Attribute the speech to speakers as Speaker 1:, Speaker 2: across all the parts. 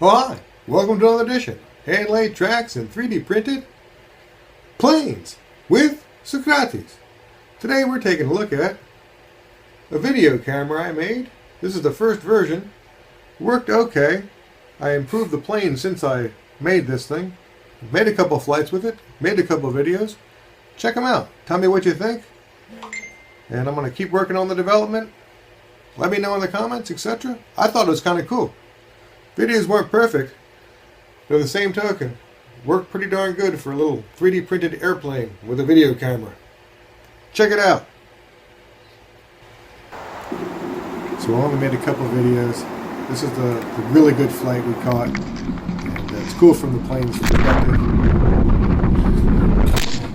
Speaker 1: Oh, hi, welcome to another edition. Hand-laid tracks and 3D printed planes with Socrates. Today we're taking a look at a video camera I made. This is the first version. Worked okay. I improved the plane since I made this thing. Made a couple flights with it. Made a couple videos. Check them out. Tell me what you think. And I'm going to keep working on the development. Let me know in the comments, etc. I thought it was kind of cool. Videos weren't perfect, but on the same token, worked pretty darn good for a little 3D printed airplane with a video camera. Check it out. So I only made a couple videos. This is the really good flight we caught, and it's cool from the plane's perspective.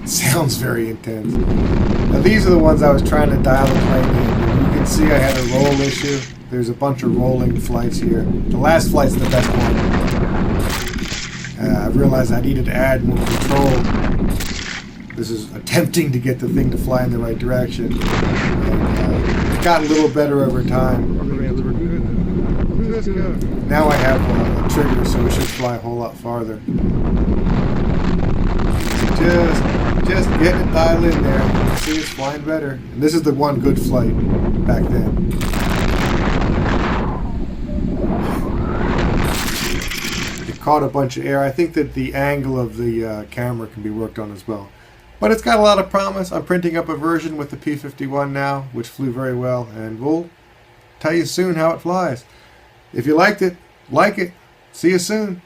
Speaker 1: It sounds very intense. Now these are the ones I was trying to dial the plane in. You can see I had a roll issue. There's a bunch of rolling flights here. The last flight's the best one. I realized I needed to add more control. This is attempting to get the thing to fly in the right direction. And, it got a little better over time. Now I have a trigger, so it should fly a whole lot farther. Just getting it dialed in there. You can see it's flying better. And this is the one good flight back then. Caught a bunch of air. I think that the angle of the camera can be worked on as well. But it's got a lot of promise. I'm printing up a version with the P-51 now, which flew very well, and we'll tell you soon how it flies. If you liked it, like it. See you soon.